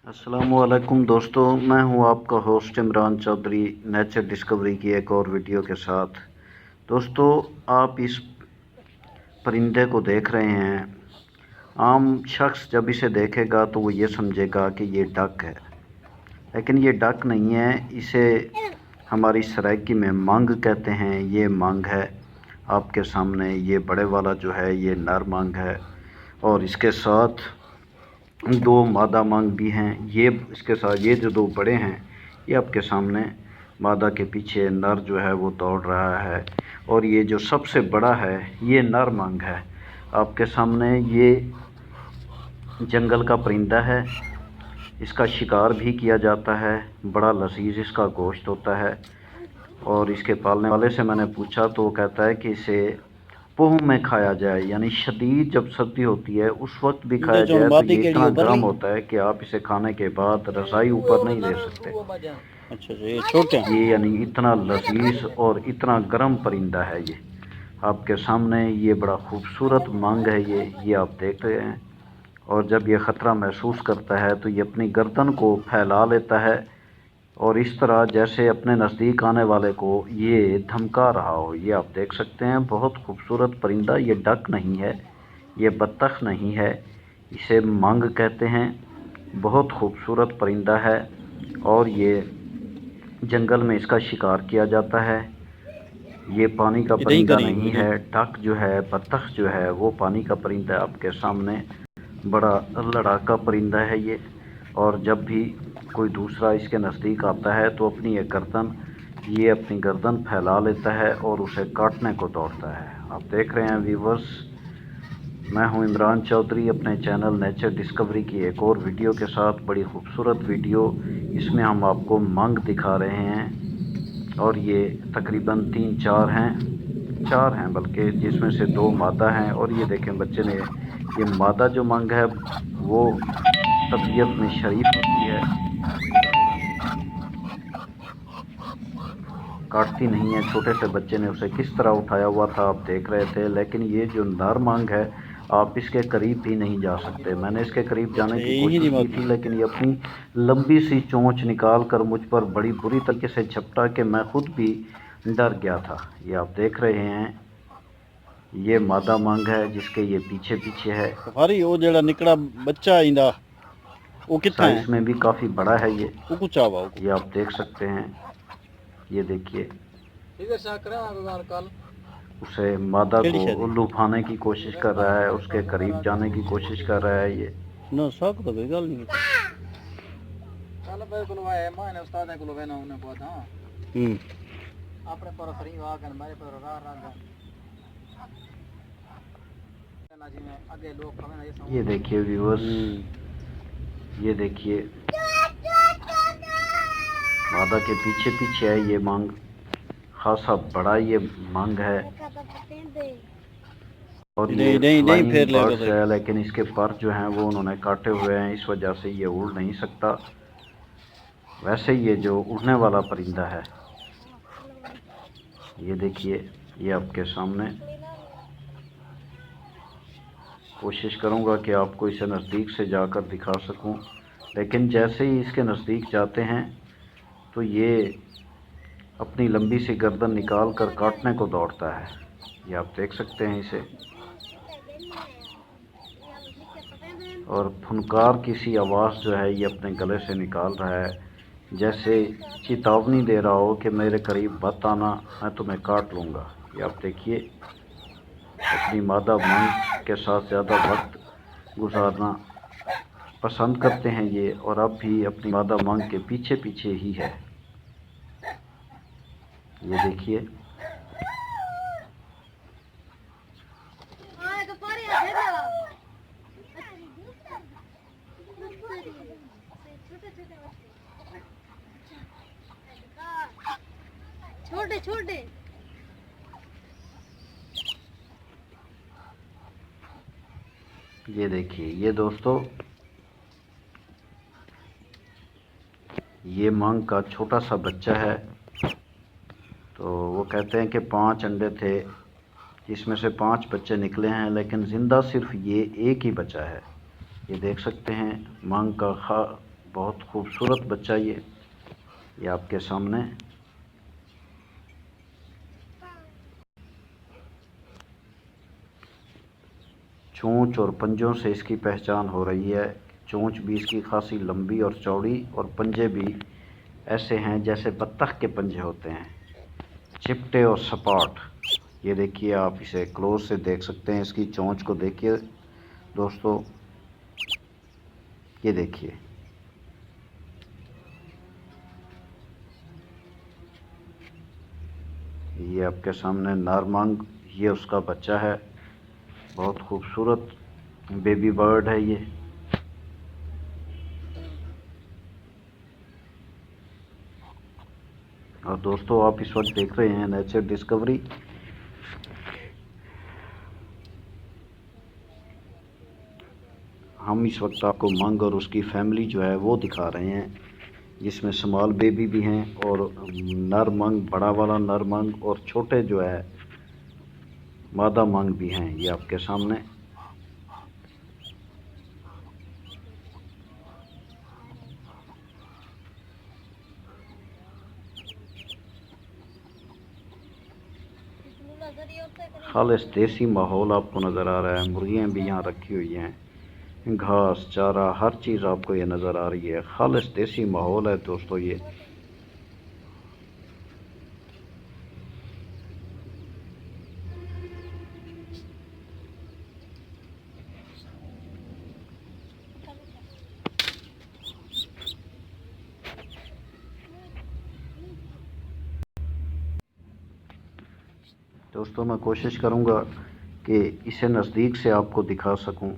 अस्सलामुअलैकुम दोस्तों, मैं हूं आपका host Imran Chaudhary nature discovery की एक और वीडियो के साथ। दोस्तों, आप इस परिंदे को देख रहे हैं। आम शख्स जब इसे देखेगा तो वो ये समझेगा कि ये डक है, लेकिन ये डक नहीं है। इसे हमारी सराइकी में मंग कहते हैं। ये मंग है आपके सामने। ये बड़े वाला जो है ये नर मंग है और इसके साथ दो मादा मंग भी हैं। ये इसके साथ ये जो दो बड़े हैं ये आपके सामने मादा के पीछे नर जो है वो दौड़ रहा है। और ये जो सबसे बड़ा है ये नर मंग है आपके सामने। ये जंगल का परिंदा है। इसका शिकार भी किया जाता है। बड़ा लजीज इसका गोश्त होता है। और इसके पालने वाले से मैंने पूछा तो वो कहता है कि इसे पोह में खाया जाए, यानी शदीद जब सर्दी होती है उस वक्त भी खाया जाए। तो ये इतना गर्म होता है कि आप इसे खाने के बाद रज़ाई ऊपर नहीं ले सकते। अच्छा, ये छोटे हैं। ये यानी इतना लजीज और इतना गर्म परिंदा है ये आपके सामने। ये बड़ा खूबसूरत मंग है ये आप देख रहे हैं। और जब ये ख़तरा महसूस करता है तो ये अपनी गर्दन को फैला लेता है और इस तरह जैसे अपने नज़दीक आने वाले को ये धमका रहा हो। ये आप देख सकते हैं, बहुत खूबसूरत परिंदा। ये डक नहीं है, ये बत्तख नहीं है, इसे मंग कहते हैं। बहुत खूबसूरत परिंदा है और ये जंगल में इसका शिकार किया जाता है। ये पानी का परिंदा नहीं है। डक जो है, बत्तख जो है वो पानी का परिंदा है आपके सामने। बड़ा लड़ाका परिंदा है ये। और जब भी कोई दूसरा इसके नज़दीक आता है तो ये अपनी गर्दन फैला लेता है और उसे काटने को दौड़ता है। आप देख रहे हैं व्यूवर्स, मैं हूं इमरान चौधरी अपने चैनल नेचर डिस्कवरी की एक और वीडियो के साथ। बड़ी खूबसूरत वीडियो। इसमें हम आपको मंग दिखा रहे हैं और ये तकरीबन 4 हैं बल्कि, जिसमें से 2 मादा हैं। और ये देखें बच्चे ने, ये मादा जो मंग है वो तबीयत में शरीफ होती है, काटती नहीं है। छोटे से बच्चे ने उसे किस तरह उठाया हुआ था आप देख रहे थे। लेकिन ये जो नर मंग है आप इसके करीब भी नहीं जा सकते। मैंने इसके करीब जाने की कोशिश की थी लेकिन ये अपनी लंबी सी चोंच निकाल कर मुझ पर बड़ी बुरी तरीके से झपटा कि मैं खुद भी डर गया था। ये आप देख रहे हैं, ये मादा मंग है जिसके ये पीछे पीछे है। सफारी वो जेड़ा निकड़ा बच्चा इंदा वो कितना है? साइज में भी काफ़ी बड़ा है ये। वो कुछ आवा वो ये आप देख सकते हैं। ये देखिए, उसे मादा को उल्लू उठाने की कोशिश कर रहा है, उसके करीब जाने की कोशिश कर रहा है ये। ना साक तो कोई गल नहीं। चल भाई बुलवाए है माने उस्ताद को लेना उन्हें बहुत। हां अपने पर फ्री वागन मेरे पर रंग जी में आगे लोग कमेंट ये देखिए व्यूअर्स, ये देखिए मादा के पीछे पीछे है ये मंग। खासा बड़ा ये मंग है और ये फ्लाइंग बर्ड्स है, लेकिन इसके पर जो हैं वो उन्होंने काटे हुए हैं, इस वजह से ये उड़ नहीं सकता। वैसे ये जो उड़ने वाला परिंदा है, ये देखिए, ये आपके सामने। कोशिश करूँगा कि आपको इसे नज़दीक से जाकर दिखा सकूं, लेकिन जैसे ही इसके नज़दीक जाते हैं तो ये अपनी लंबी सी गर्दन निकाल कर काटने को दौड़ता है। ये आप देख सकते हैं इसे। और फुनकार की सी आवाज़ जो है ये अपने गले से निकाल रहा है, जैसे चेतावनी दे रहा हो कि मेरे करीब मत आना, मैं तुम्हें काट लूँगा। ये आप देखिए, अपनी मादा मंग के साथ ज़्यादा वक्त गुजारना पसंद करते हैं ये, और अब भी अपनी मादा मंग के पीछे पीछे ही है। ये देखिए, छोटे छोटे। ये देखिए, ये दोस्तों ये मंग का छोटा सा बच्चा है। तो वो कहते हैं कि 5 अंडे थे, जिसमें से 5 बच्चे निकले हैं, लेकिन ज़िंदा सिर्फ ये एक ही बचा है। ये देख सकते हैं, मंग का बहुत खूबसूरत बच्चा ये आपके सामने। चोंच और पंजों से इसकी पहचान हो रही है। चोंच भी इसकी खासी लंबी और चौड़ी, और पंजे भी ऐसे हैं जैसे बत्तख के पंजे होते हैं, चिपटे और सपाट। ये देखिए, आप इसे क्लोज से देख सकते हैं। इसकी चोंच को देखिए दोस्तों, ये देखिए। ये आपके सामने नारमांग, ये उसका बच्चा है। बहुत खूबसूरत बेबी बर्ड है ये। और दोस्तों, आप इस वक्त देख रहे हैं नेचर डिस्कवरी। हम इस वक्त आपको मंग और उसकी फैमिली जो है वो दिखा रहे हैं, जिसमें स्मॉल बेबी भी हैं, और नर मंग, बड़ा वाला नर मंग, और छोटे जो है मादा मंग भी हैं। ये आपके सामने। खालिस देसी माहौल आपको नज़र आ रहा है। मुर्गियाँ भी यहाँ रखी हुई हैं, घास चारा हर चीज़ आपको ये नज़र आ रही है। खालिस देसी माहौल है दोस्तों ये। दोस्तों, मैं कोशिश करूँगा कि इसे नज़दीक से आपको दिखा सकूँ।